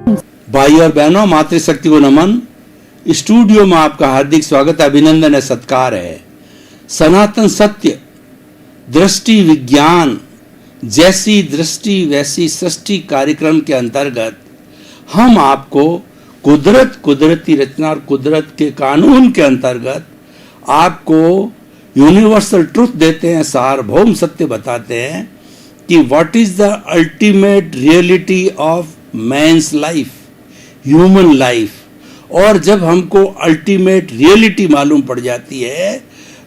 भाई और बहनों, मातृशक्ति को नमन। स्टूडियो में आपका हार्दिक स्वागत, अभिनंदन है, सत्कार है। सनातन सत्य, दृष्टि विज्ञान, जैसी दृष्टि वैसी सृष्टि कार्यक्रम के अंतर्गत हम आपको कुदरत, कुदरती रचना और कुदरत के कानून के अंतर्गत आपको यूनिवर्सल ट्रुथ देते हैं, सार्वभौम सत्य बताते हैं कि what is the ultimate reality of man's life, human life. और जब हमको अल्टीमेट रियलिटी मालूम पड़ जाती है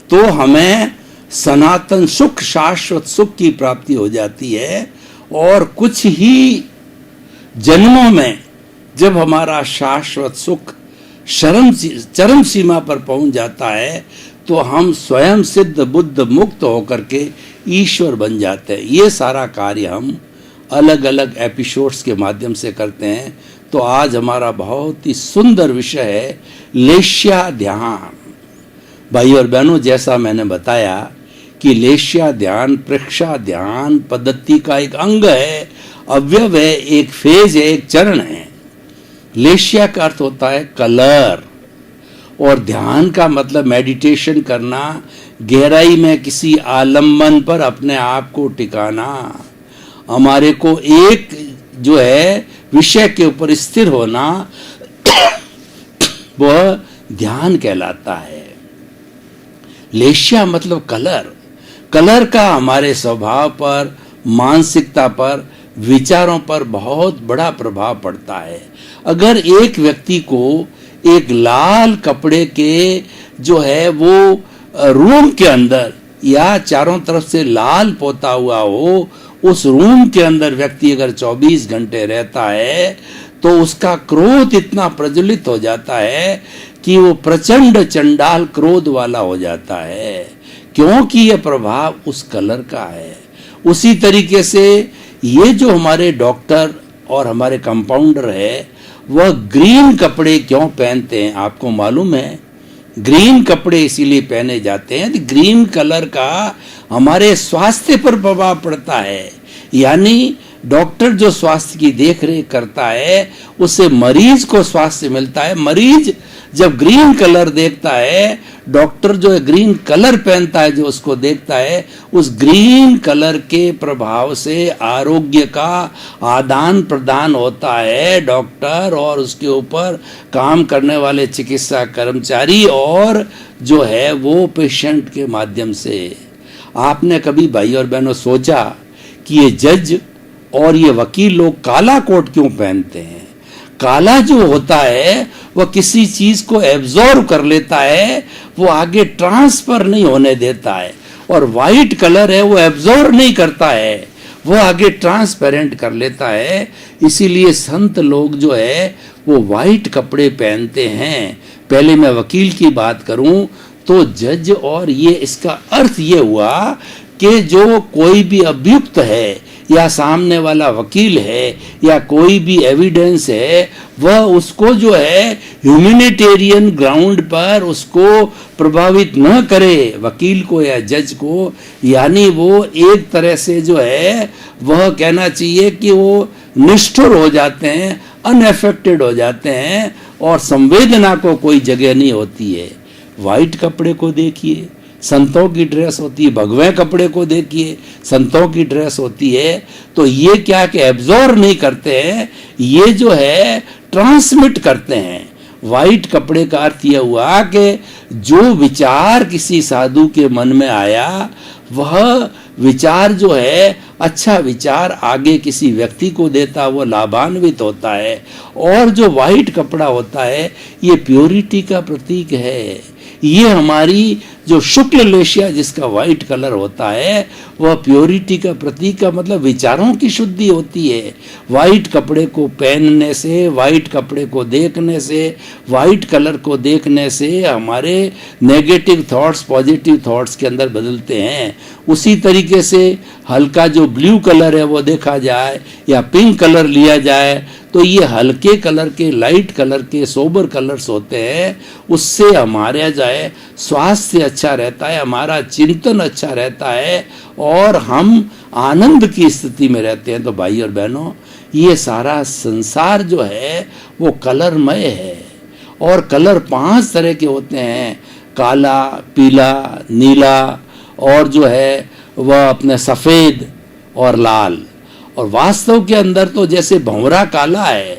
तो हमें सनातन सुख, शाश्वत सुख की प्राप्ति हो जाती है। और कुछ ही जन्मों में जब हमारा शाश्वत सुख चरम सीमा पर पहुंच जाता है तो हम स्वयं सिद्ध बुद्ध मुक्त होकर के ईश्वर बन जाते हैं। ये सारा कार्य हम अलग अलग एपिसोड्स के माध्यम से करते हैं। तो आज हमारा बहुत ही सुंदर विषय है लेश्या ध्यान। भाई और बहनों, जैसा मैंने बताया कि लेश्या ध्यान प्रेक्षा ध्यान पद्धति का एक अंग है, अवयव है, एक फेज है, एक चरण है। लेश्या का अर्थ होता है कलर, और ध्यान का मतलब मेडिटेशन करना, गहराई में किसी आलम्बन पर अपने आप को टिकाना, हमारे को एक जो है विषय के ऊपर स्थिर होना, वह ध्यान कहलाता है। लेश्या मतलब कलर। कलर का हमारे स्वभाव पर, मानसिकता पर, विचारों पर बहुत बड़ा प्रभाव पड़ता है। अगर एक व्यक्ति को एक लाल कपड़े के जो है वो रूम के अंदर या चारों तरफ से लाल पोता हुआ हो, उस रूम के अंदर व्यक्ति अगर 24 घंटे रहता है तो उसका क्रोध इतना प्रज्वलित हो जाता है कि वो प्रचंड चंडाल क्रोध वाला हो जाता है, क्योंकि यह प्रभाव उस कलर का है। उसी तरीके से ये जो हमारे डॉक्टर और हमारे कंपाउंडर है, वह ग्रीन कपड़े क्यों पहनते हैं आपको मालूम है? ग्रीन कपड़े इसीलिए पहने जाते हैं कि ग्रीन कलर का हमारे स्वास्थ्य पर प्रभाव पड़ता है। यानी डॉक्टर जो स्वास्थ्य की देखरेख करता है उससे मरीज को स्वास्थ्य मिलता है। मरीज जब ग्रीन कलर देखता है, डॉक्टर जो है ग्रीन कलर पहनता है, जो उसको देखता है, उस ग्रीन कलर के प्रभाव से आरोग्य का आदान प्रदान होता है। डॉक्टर और उसके ऊपर काम करने वाले चिकित्सा कर्मचारी और जो है वो पेशेंट के माध्यम से। आपने कभी भाई और बहनों सोचा कि ये जज और ये वकील लोग काला कोट क्यों पहनते हैं? काला जो होता है वह किसी चीज को एब्जॉर्ब कर लेता है, वो आगे ट्रांसफर नहीं होने देता है। और वाइट कलर है वो एब्जॉर्ब नहीं करता है, वो आगे ट्रांसपेरेंट कर लेता है। इसीलिए संत लोग जो है वो वाइट कपड़े पहनते हैं। पहले मैं वकील की बात करूं तो जज, और ये इसका अर्थ ये हुआ कि जो कोई भी अभियुक्त है या सामने वाला वकील है या कोई भी एविडेंस है, वह उसको जो है ह्यूमैनिटेरियन ग्राउंड पर उसको प्रभावित न करे, वकील को या जज को। यानी वो एक तरह से जो है वह कहना चाहिए कि वो निष्ठुर हो जाते हैं, अनएफेक्टेड हो जाते हैं, और संवेदना को कोई जगह नहीं होती है। वाइट कपड़े को देखिए, संतों की ड्रेस होती है। भगवे कपड़े को देखिए, संतों की ड्रेस होती है। तो ये क्या कि एब्जॉर्ब नहीं करते हैं, ये जो है ट्रांसमिट करते हैं। वाइट कपड़े का अर्थ यह हुआ कि जो विचार किसी साधु के मन में आया, वह विचार जो है अच्छा विचार आगे किसी व्यक्ति को देता, वो लाभान्वित होता है। और जो वाइट कपड़ा होता है ये प्योरिटी का प्रतीक है। ये हमारी जो शुक्ल लेशिया जिसका वाइट कलर होता है वह प्योरिटी का प्रतीक का मतलब विचारों की शुद्धि होती है। वाइट कपड़े को पहनने से, वाइट कपड़े को देखने से, वाइट कलर को देखने से हमारे नेगेटिव थॉट्स पॉजिटिव थॉट्स के अंदर बदलते हैं। उसी तरीके से हल्का जो ब्लू कलर है वो देखा जाए या पिंक कलर लिया जाए तो ये हल्के कलर के, लाइट कलर के, सोबर कलर्स होते हैं। उससे हमारे जाए स्वास्थ्य अच्छा रहता है, हमारा चिंतन अच्छा रहता है और हम आनंद की स्थिति में रहते हैं। तो भाई और बहनों, ये सारा संसार जो है वो कलरमय है। और कलर 5 तरह के होते हैं, काला, पीला, नीला और जो है वह अपने सफ़ेद और लाल। और वास्तव के अंदर तो जैसे भंवरा काला है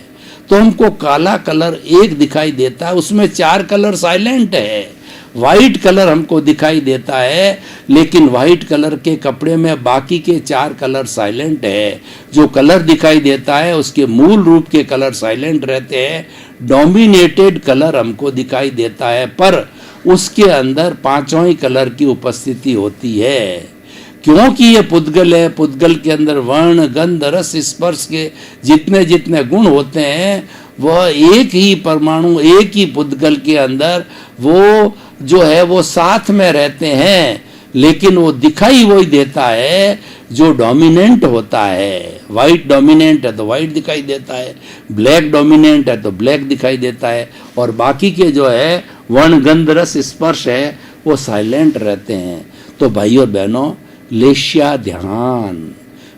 तो हमको काला कलर एक दिखाई देता है, उसमें 4 कलर साइलेंट है। वाइट कलर हमको दिखाई देता है, लेकिन वाइट कलर के कपड़े में बाकी के 4 कलर साइलेंट है। जो कलर दिखाई देता है उसके मूल रूप के कलर साइलेंट रहते हैं। डोमिनेटेड कलर हमको दिखाई देता है, पर उसके अंदर 5 ही कलर की उपस्थिति होती है। क्योंकि ये पुद्गल है, पुद्गल के अंदर वर्ण, गंध, रस, स्पर्श के जितने जितने गुण होते हैं वह एक ही परमाणु, एक ही पुद्गल के अंदर वो जो है वो साथ में रहते हैं, लेकिन वो दिखाई वही देता है जो डोमिनेंट होता है। वाइट डोमिनेंट है तो वाइट दिखाई देता है, ब्लैक डोमिनेंट है तो ब्लैक दिखाई देता है, और बाकी के जो है वर्ण, गंध, रस, स्पर्श है वो साइलेंट रहते हैं। तो भाई और बहनों, लेश्या ध्यान,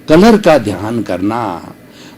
कलर का ध्यान करना,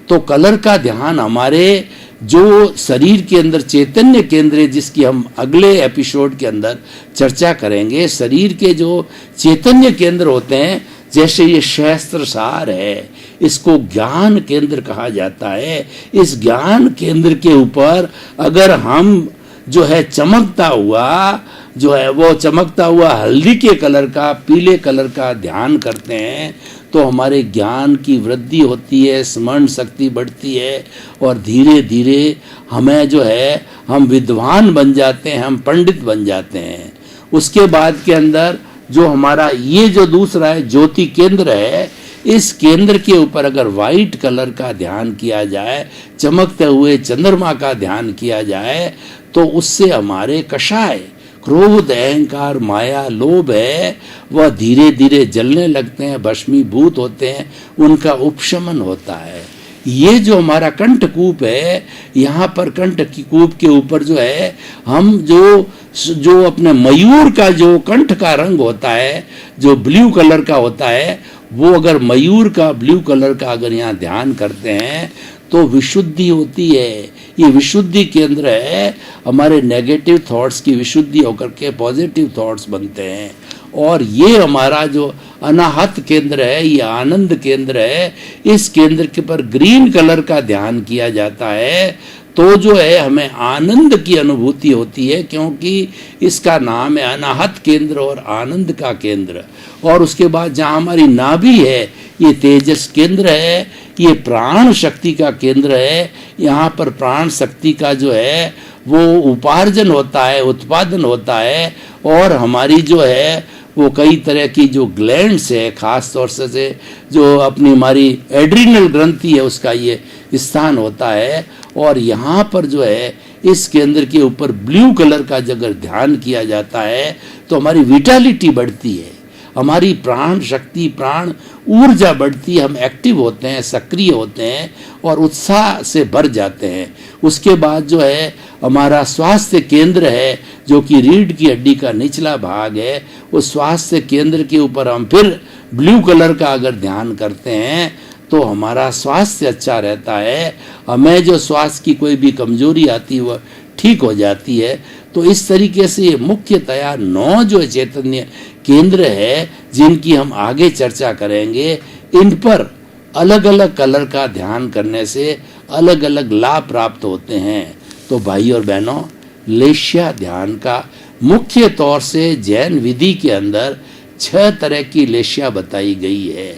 तो कलर का ध्यान हमारे जो शरीर के अंदर चैतन्य केंद्र है, जिसकी हम अगले एपिसोड के अंदर चर्चा करेंगे। शरीर के जो चैतन्य केंद्र होते हैं, जैसे ये सहस्त्रसार है, इसको ज्ञान केंद्र कहा जाता है। इस ज्ञान केंद्र के ऊपर अगर हम जो है चमकता हुआ जो है वो चमकता हुआ हल्दी के कलर का, पीले कलर का ध्यान करते हैं तो हमारे ज्ञान की वृद्धि होती है, स्मरण शक्ति बढ़ती है, और धीरे धीरे हमें जो है हम विद्वान बन जाते हैं, हम पंडित बन जाते हैं। उसके बाद के अंदर जो हमारा ये जो दूसरा है ज्योति केंद्र है, इस केंद्र के ऊपर अगर वाइट कलर का ध्यान किया जाए, चमकते हुए चंद्रमा का ध्यान किया जाए, तो उससे हमारे कषाय, क्रोध, अहंकार, माया, लोभ है वह धीरे धीरे जलने लगते हैं, भस्मीभूत होते हैं, उनका उपशमन होता है। ये जो हमारा कंठकूप है, यहाँ पर कंठकूप के ऊपर जो है हम जो अपने मयूर का जो कंठ का रंग होता है, जो ब्लू कलर का होता है, वो अगर मयूर का ब्लू कलर का अगर यहाँ ध्यान करते हैं तो विशुद्धि होती है। ये विशुद्धि केंद्र है, हमारे नेगेटिव थॉट्स की विशुद्धि होकर के पॉजिटिव थॉट्स बनते हैं। और ये हमारा जो अनाहत केंद्र है, ये आनंद केंद्र है, इस केंद्र के पर ग्रीन कलर का ध्यान किया जाता है तो जो है हमें आनंद की अनुभूति होती है, क्योंकि इसका नाम है अनाहत केंद्र और आनंद का केंद्र। और उसके बाद जहाँ हमारी नाभि है, ये तेजस केंद्र है, ये प्राण शक्ति का केंद्र है। यहाँ पर प्राण शक्ति का जो है वो उपार्जन होता है, उत्पादन होता है, और हमारी जो है वो कई तरह की जो ग्लैंड्स है, खास तौर से जो अपनी हमारी एड्रिनल ग्रंथि है उसका ये स्थान होता है। और यहाँ पर जो है इस केंद्र के ऊपर ब्लू कलर का अगर ध्यान किया जाता है तो हमारी विटालिटी बढ़ती है, हमारी प्राण शक्ति, प्राण ऊर्जा बढ़ती है, हम एक्टिव होते हैं, सक्रिय होते हैं और उत्साह से भर जाते हैं। उसके बाद जो है हमारा स्वास्थ्य केंद्र है, जो कि रीढ़ की हड्डी का निचला भाग है, उस स्वास्थ्य केंद्र के ऊपर हम फिर ब्लू कलर का अगर ध्यान करते हैं तो हमारा स्वास्थ्य अच्छा रहता है, हमें जो स्वास्थ्य की कोई भी कमजोरी आती है वह ठीक हो जाती है। तो इस तरीके से ये मुख्यतया 9 जो चैतन्य केंद्र है, जिनकी हम आगे चर्चा करेंगे, इन पर अलग अलग कलर का ध्यान करने से अलग अलग लाभ प्राप्त होते हैं। तो भाई और बहनों, लेश्या ध्यान का मुख्य तौर से जैन विधि के अंदर 6 तरह की लेश्या बताई गई है।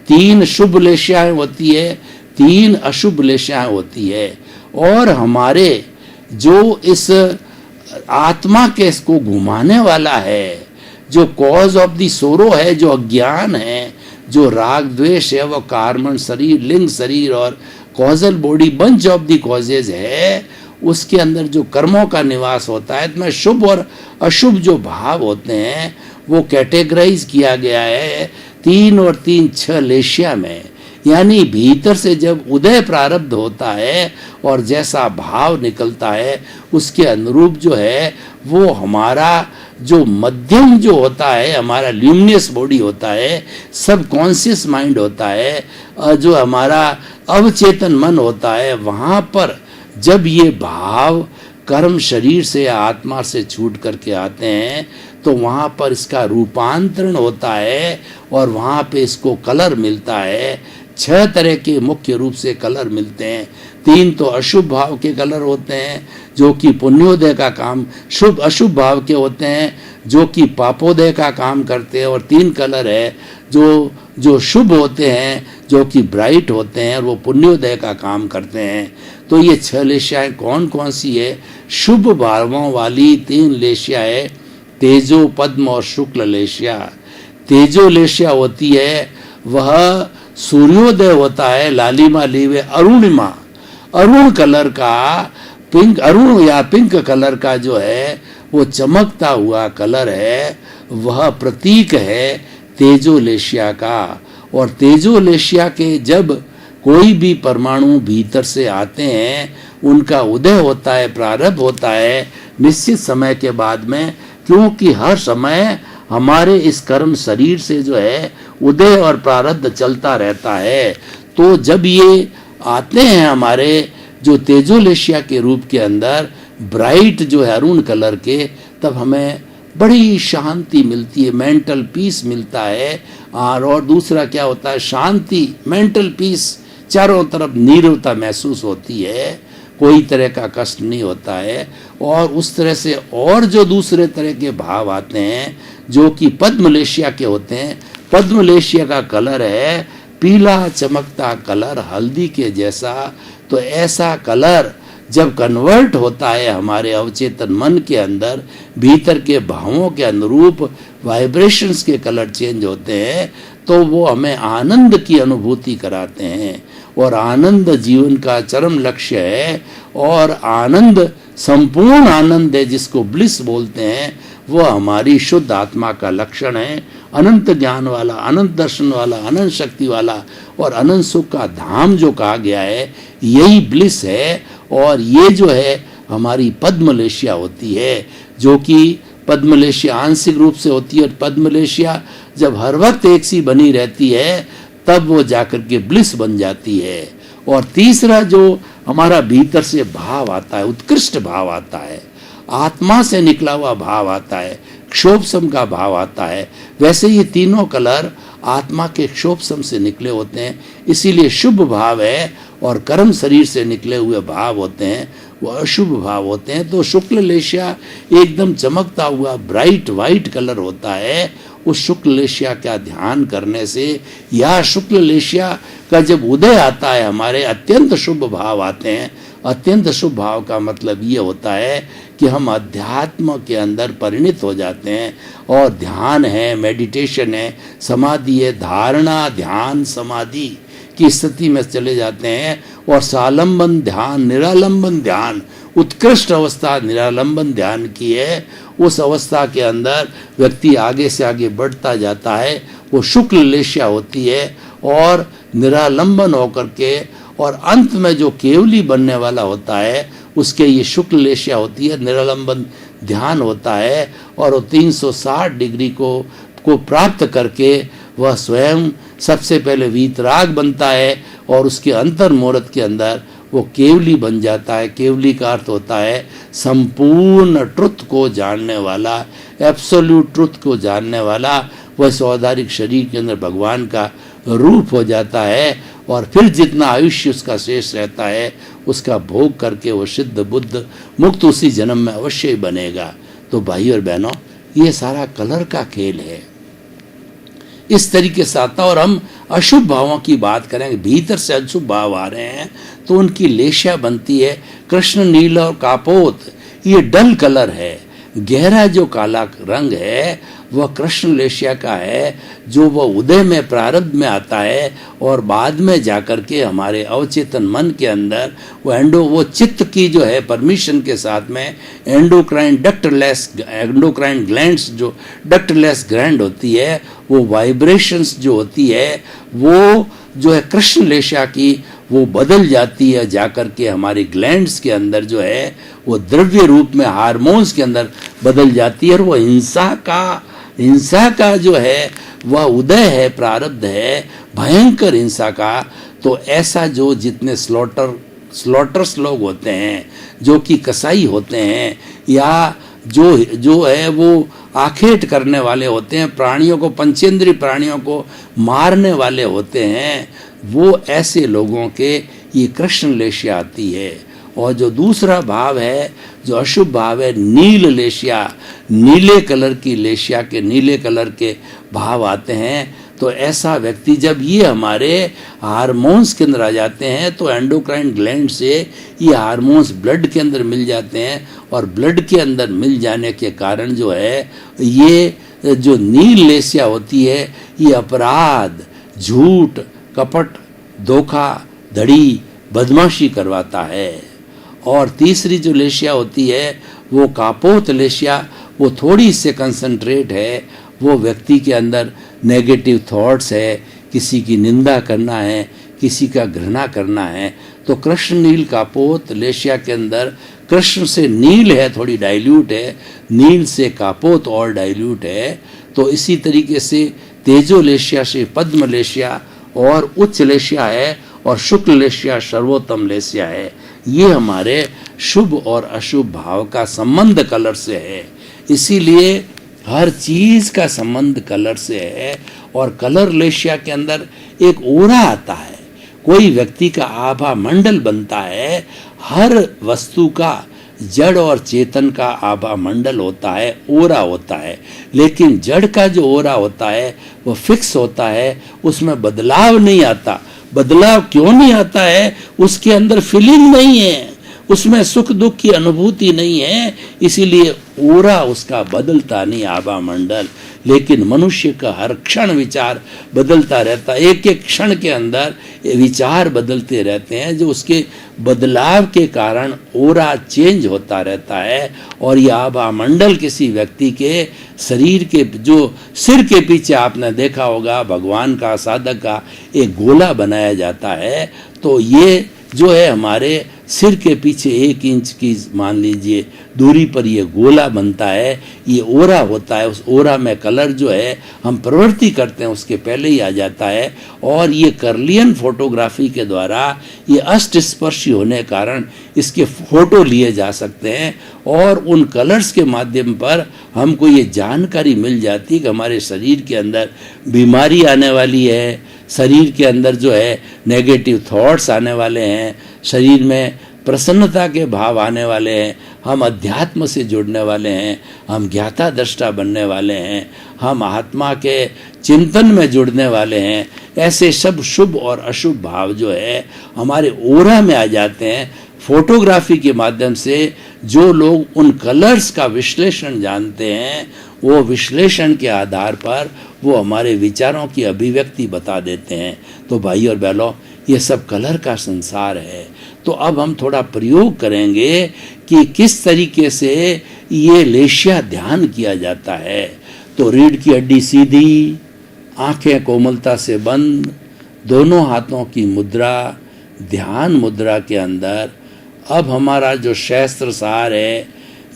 3 शुभ लेश्याएं होती है, 3 अशुभ लेश्याएं होती है। और हमारे जो इस आत्मा के इसको घुमाने वाला है, जो कॉज ऑफ द सोरो है, जो अज्ञान है, जो राग द्वेष है, वो कार्मण शरीर, लिंग शरीर और causal body, bunch of the causes है, उसके अंदर जो कर्मों का निवास होता है, इसमें शुभ और अशुभ जो भाव होते हैं वो कैटेगराइज किया गया है 3 और 3 6 लेश्या में। यानी भीतर से जब उदय प्रारब्ध होता है और जैसा भाव निकलता है उसके अनुरूप जो है वो हमारा जो मध्यम जो होता है हमारा ल्यूमिनियस बॉडी होता है, सब कॉन्शियस माइंड होता है, जो हमारा अवचेतन मन होता है, वहाँ पर जब ये भाव कर्म शरीर से या आत्मा से छूट करके आते हैं तो वहाँ पर इसका रूपांतरण होता है और वहाँ पे इसको कलर मिलता है। 6 तरह के मुख्य रूप से कलर मिलते हैं। 3 तो अशुभ भाव के कलर होते हैं जो कि पुण्योदय का काम, शुभ अशुभ भाव के होते हैं जो कि पापोदय का काम करते हैं, और 3 कलर है जो शुभ होते हैं, जो कि ब्राइट होते हैं और वो पुण्योदय का काम करते हैं। तो ये 6 लेशियाएं कौन कौन सी है? शुभ भावों वाली 3 लेशिया है, तेजो, पद्म और शुक्ल लेशिया। तेजो लेशिया होती है, वह सूर्योदय होता है, लालिमा लीवे अरुणिमा, अरुण कलर का, पिंक, अरुण या पिंक कलर का जो है वो चमकता हुआ कलर है, वह प्रतीक है तेजोलेशिया का। और तेजोलेशिया के जब कोई भी परमाणु भीतर से आते हैं, उनका उदय होता है, प्रारंभ होता है निश्चित समय के बाद में, क्योंकि हर समय हमारे इस कर्म शरीर से जो है उदय और प्रारब्ध चलता रहता है। तो जब ये आते हैं हमारे जो तेजोलेशिया के रूप के अंदर, ब्राइट जो है अरुण कलर के, तब हमें बड़ी शांति मिलती है, मेंटल पीस मिलता है। और दूसरा क्या होता है? शांति, मेंटल पीस, चारों तरफ नीरवता महसूस होती है, कोई तरह का कष्ट नहीं होता है। और उस तरह से और जो दूसरे तरह के भाव आते हैं जो कि पद्मलेशिया के होते हैं। पद्मलेशिया का कलर है पीला चमकता कलर, हल्दी के जैसा। तो ऐसा कलर जब कन्वर्ट होता है हमारे अवचेतन मन के अंदर, भीतर के भावों के अनुरूप वाइब्रेशंस के कलर चेंज होते हैं, तो वो हमें आनंद की अनुभूति कराते हैं। और आनंद जीवन का चरम लक्ष्य है, और आनंद संपूर्ण आनंद है जिसको ब्लिस बोलते हैं, वो हमारी शुद्ध आत्मा का लक्षण है। अनंत ज्ञान वाला, अनंत दर्शन वाला, अनंत शक्ति वाला और अनंत सुख का धाम जो कहा गया है, यही ब्लिस है। और ये जो है हमारी पद्मलेशिया होती है, जो कि पद्मलेशिया आंशिक रूप से होती है। और पद्मलेशिया जब हर वक्त एक सी बनी रहती है तब वो जाकर के ब्लिस बन जाती है। और तीसरा जो हमारा भीतर से भाव आता है, उत्कृष्ट भाव आता है, आत्मा से निकला हुआ भाव आता है, क्षोभसम का भाव आता है। वैसे ये तीनों कलर आत्मा के क्षोभसम से निकले होते हैं, इसीलिए शुभ भाव है। और कर्म शरीर से निकले हुए भाव होते हैं वो अशुभ भाव होते हैं। तो शुक्ल लेशिया एकदम चमकता हुआ ब्राइट वाइट कलर होता है। उस शुक्ल लेशिया का ध्यान करने से या शुक्ल लेशिया का जब उदय आता है, हमारे अत्यंत शुभ भाव आते हैं। अत्यंत शुभ भाव का मतलब ये होता है कि हम अध्यात्म के अंदर परिणित हो जाते हैं। और ध्यान है, मेडिटेशन है, समाधि है, धारणा ध्यान समाधि की स्थिति में चले जाते हैं। और सालंबन ध्यान, निरालंबन ध्यान, उत्कृष्ट अवस्था निरालंबन ध्यान की है। उस अवस्था के अंदर व्यक्ति आगे से आगे बढ़ता जाता है, वो शुक्ल लेशिया होती है। और निरालंबन होकर के और अंत में जो केवली बनने वाला होता है उसके ये शुक्ल लेशिया होती है, निरालंबन ध्यान होता है। और वो 360 डिग्री को प्राप्त करके वह स्वयं सबसे पहले वीतराग बनता है और उसके अंतर मुहूर्त के अंदर वो केवली बन जाता है। केवली का अर्थ होता है संपूर्ण ट्रुथ को जानने वाला, एब्सोल्यूट ट्रुथ को जानने वाला। वह स्वाधारिक शरीर के अंदर भगवान का रूप हो जाता है। और फिर जितना आयुष्य उसका शेष रहता है उसका भोग करके वो सिद्ध बुद्ध मुक्त उसी जन्म में अवश्य ही बनेगा। तो भाई और बहनों, ये सारा कलर का खेल है। इस तरीके से आता। और हम अशुभ भावों की बात करेंगे, भीतर से अशुभ भाव आ रहे हैं तो उनकी लेशिया बनती है कृष्ण नील और कापोत। ये डल कलर है, गहरा जो काला रंग है वह कृष्ण लेशिया का है, जो वह उदय में प्रारब्ध में आता है और बाद में जाकर के हमारे अवचेतन मन के अंदर वो चित्त की जो है परमिशन के साथ में एंडोक्राइन ग्लैंड्स जो डक्टलेस ग्लैंड होती है, वो वाइब्रेशंस जो होती है वो जो है कृष्ण लेशिया की, वो बदल जाती है, जाकर के हमारे ग्लैंड्स के अंदर जो है वो द्रव्य रूप में हार्मोन्स के अंदर बदल जाती है, और वो हिंसा का जो है वह उदय है, प्रारब्ध है भयंकर हिंसा का। तो ऐसा जो जितने स्लॉटर्स लोग होते हैं, जो कि कसाई होते हैं, या जो है वो आखेट करने वाले होते हैं, प्राणियों को, पंचेंद्रीय प्राणियों को मारने वाले होते हैं, वो ऐसे लोगों के ये कृष्ण लेशिया आती है। और जो दूसरा भाव है, जो अशुभ भाव है, नील लेशिया, नीले कलर की लेशिया के नीले कलर के भाव आते हैं। तो ऐसा व्यक्ति जब ये हमारे हार्मोन्स के अंदर आ जाते हैं, तो एंडोक्राइन ग्लैंड से ये हार्मोन्स ब्लड के अंदर मिल जाते हैं, और ब्लड के अंदर मिल जाने के कारण जो है ये जो नील लेशिया होती है, ये अपराध, झूठ, कपट, धोखा, धड़ी, बदमाशी करवाता है। और तीसरी जो लेशिया होती है वो कापोत लेशिया, वो थोड़ी इससे कंसंट्रेट है, वो व्यक्ति के अंदर नेगेटिव थॉट्स है, किसी की निंदा करना है, किसी का घृणा करना है। तो कृष्ण नील कापोत लेशिया के अंदर कृष्ण से नील है, थोड़ी डाइल्यूट है, नील से कापोत और डाइल्यूट है। तो इसी तरीके से तेजो लेशिया से पद्म लेशिया और उच्च लेशिया है, और शुक्ल लेशिया सर्वोत्तम लेशिया है। ये हमारे शुभ और अशुभ भाव का संबंध कलर से है। इसीलिए हर चीज का संबंध कलर से है। और कलर लेशिया के अंदर एक ओरा आता है, कोई व्यक्ति का आभा मंडल बनता है। हर वस्तु का, जड़ और चेतन का आभा मंडल होता है, ओरा होता है। लेकिन जड़ का जो ओरा होता है वो फिक्स होता है, उसमें बदलाव नहीं आता। बदलाव क्यों नहीं आता है? उसके अंदर फीलिंग नहीं है, उसमें सुख दुख की अनुभूति नहीं है, इसीलिए ओरा उसका बदलता नहीं, आभा मंडल। लेकिन मनुष्य का हर क्षण विचार बदलता रहता है, एक एक क्षण के अंदर विचार बदलते रहते हैं, जो उसके बदलाव के कारण ओरा चेंज होता रहता है। और यह आभा मंडल किसी व्यक्ति के शरीर के, जो सिर के पीछे आपने देखा होगा भगवान का, साधक का एक गोला बनाया जाता है। तो ये जो है हमारे सिर के पीछे 1 इंच की मान लीजिए दूरी पर ये गोला बनता है, ये ओरा होता है। उस ओरा में कलर जो है हम प्रवृत्ति करते हैं उसके पहले ही आ जाता है। और ये कर्लियन फोटोग्राफी के द्वारा ये अष्ट स्पर्शी होने कारण इसके फोटो लिए जा सकते हैं, और उन कलर्स के माध्यम पर हमको ये जानकारी मिल जाती है कि हमारे शरीर के अंदर बीमारी आने वाली है, शरीर के अंदर जो है नेगेटिव थॉट्स आने वाले हैं, शरीर में प्रसन्नता के भाव आने वाले हैं, हम अध्यात्म से जुड़ने वाले हैं, हम ज्ञाता दृष्टा बनने वाले हैं, हम आत्मा के चिंतन में जुड़ने वाले हैं। ऐसे सब शुभ और अशुभ भाव जो है हमारे ओरा में आ जाते हैं। फोटोग्राफी के माध्यम से जो लोग उन कलर्स का विश्लेषण जानते हैं, वो विश्लेषण के आधार पर वो हमारे विचारों की अभिव्यक्ति बता देते हैं। तो भाई और बहनों, ये सब कलर का संसार है। तो अब हम थोड़ा प्रयोग करेंगे कि किस तरीके से ये लेशिया ध्यान किया जाता है। तो रीढ़ की हड्डी सीधी, आंखें कोमलता से बंद, दोनों हाथों की मुद्रा, ध्यान मुद्रा के अंदर अब हमारा जो शास्त्र सार है,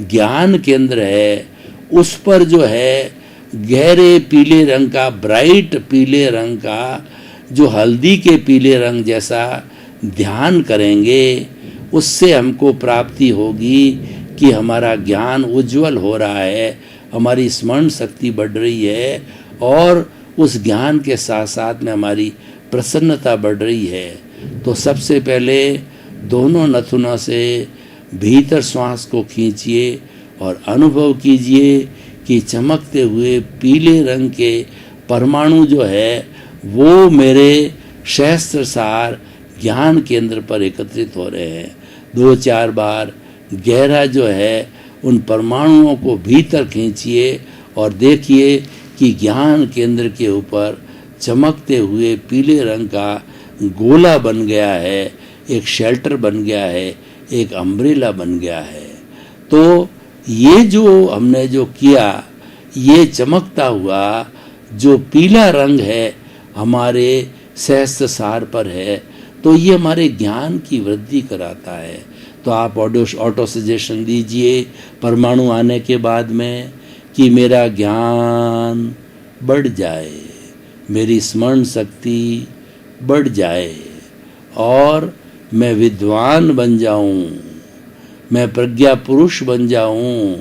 ज्ञान केंद्र है, उस पर जो है गहरे पीले रंग का, ब्राइट पीले रंग का, जो हल्दी के पीले रंग जैसा ध्यान करेंगे, उससे हमको प्राप्ति होगी कि हमारा ज्ञान उज्जवल हो रहा है, हमारी स्मरण शक्ति बढ़ रही है, और उस ज्ञान के साथ साथ में हमारी प्रसन्नता बढ़ रही है। तो सबसे पहले दोनों नथुनों से भीतर श्वास को खींचिए और अनुभव कीजिए कि चमकते हुए पीले रंग के परमाणु जो है वो मेरे शास्त्र सार ज्ञान केंद्र पर एकत्रित हो रहे हैं। 2-4 बार गहरा जो है उन परमाणुओं को भीतर खींचिए और देखिए कि ज्ञान केंद्र के ऊपर चमकते हुए पीले रंग का गोला बन गया है, एक शेल्टर बन गया है, एक अम्ब्रेला बन गया है। तो ये जो हमने जो किया, ये चमकता हुआ जो पीला रंग है हमारे सहस्त्र सार पर है। तो ये हमारे ज्ञान की वृद्धि कराता है। तो आप ऑटो सजेशन दीजिए परमाणु आने के बाद में कि मेरा ज्ञान बढ़ जाए, मेरी स्मरण शक्ति बढ़ जाए और मैं विद्वान बन जाऊं, मैं प्रज्ञा पुरुष बन जाऊं,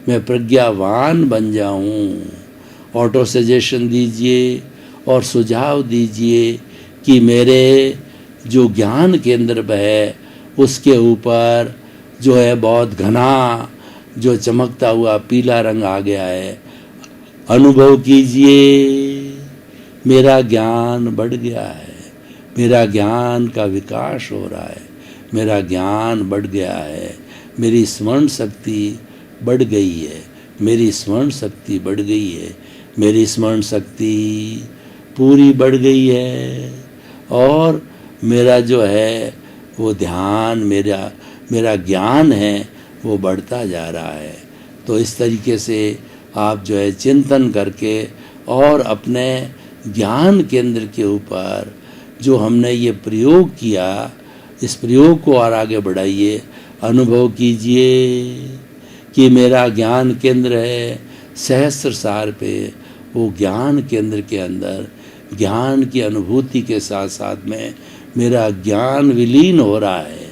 मैं प्रज्ञावान बन जाऊं। ऑटो सजेशन दीजिए और सुझाव दीजिए कि मेरे जो ज्ञान केंद्र पे है उसके ऊपर जो है बहुत घना जो चमकता हुआ पीला रंग आ गया है। अनुभव कीजिए मेरा ज्ञान बढ़ गया है, मेरा ज्ञान का विकास हो रहा है, मेरा ज्ञान बढ़ गया है, मेरी स्मरण शक्ति बढ़ गई है, मेरी स्मरण शक्ति बढ़ गई है, मेरी स्मरण शक्ति पूरी बढ़ गई है और मेरा जो है वो ध्यान, मेरा ज्ञान है वो बढ़ता जा रहा है। तो इस तरीके से आप जो है चिंतन करके और अपने ज्ञान केंद्र के ऊपर जो हमने ये प्रयोग किया, इस प्रयोग को और आगे बढ़ाइए। अनुभव कीजिए कि मेरा ज्ञान केंद्र है सहस्त्रसार पे, वो ज्ञान केंद्र के अंदर ज्ञान की अनुभूति के साथ साथ में मेरा ज्ञान विलीन हो रहा है,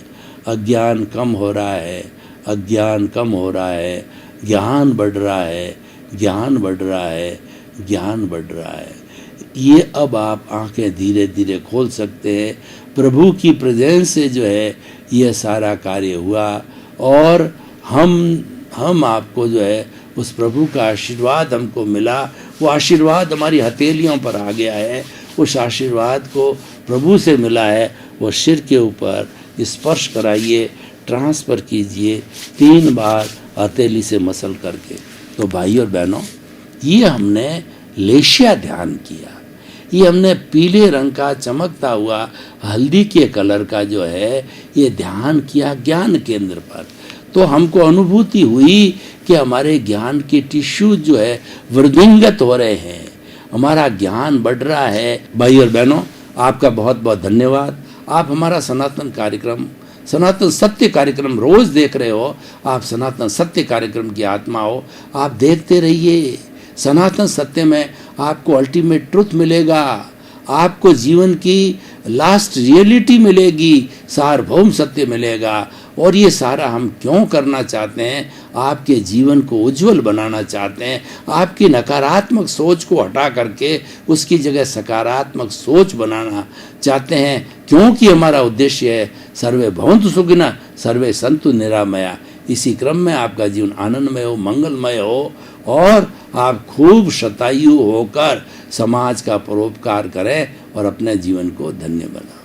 अज्ञान कम हो रहा है, अज्ञान कम हो रहा है, ज्ञान बढ़ रहा है, ज्ञान बढ़ रहा है, ज्ञान बढ़ रहा है। ये अब आप आंखें धीरे धीरे खोल सकते हैं। प्रभु की प्रेजेंस से जो है ये सारा कार्य हुआ और हम आपको जो है उस प्रभु का आशीर्वाद हमको मिला। वो आशीर्वाद हमारी हथेलियों पर आ गया है, उस आशीर्वाद को प्रभु से मिला है। वो सिर के ऊपर स्पर्श कराइए, ट्रांसफ़र कीजिए 3 बार हथेली से मसल करके। तो भाई और बहनों, ये हमने लेशिया ध्यान किया, ये हमने पीले रंग का चमकता हुआ हल्दी के कलर का जो है ये ध्यान किया ज्ञान केंद्र पर। तो हमको अनुभूति हुई कि हमारे ज्ञान के टिश्यू जो है वृद्धिंगत हो रहे हैं, हमारा ज्ञान बढ़ रहा है। भाई और बहनों, आपका बहुत बहुत धन्यवाद। आप हमारा सनातन कार्यक्रम, सनातन सत्य कार्यक्रम रोज देख रहे हो। आप सनातन सत्य कार्यक्रम की आत्मा हो, आप देखते रहिए। सनातन सत्य में आपको अल्टीमेट ट्रुथ मिलेगा, आपको जीवन की लास्ट रियलिटी मिलेगी, सार्वभौम सत्य मिलेगा। और ये सारा हम क्यों करना चाहते हैं? आपके जीवन को उज्जवल बनाना चाहते हैं, आपकी नकारात्मक सोच को हटा करके उसकी जगह सकारात्मक सोच बनाना चाहते हैं, क्योंकि हमारा उद्देश्य है सर्वे भवन्तु सुखिनः सर्वे सन्तु निरामया। इसी क्रम में आपका जीवन आनंदमय हो, मंगलमय हो और आप खूब शतायु होकर समाज का परोपकार करें और अपने जीवन को धन्य बनाएं।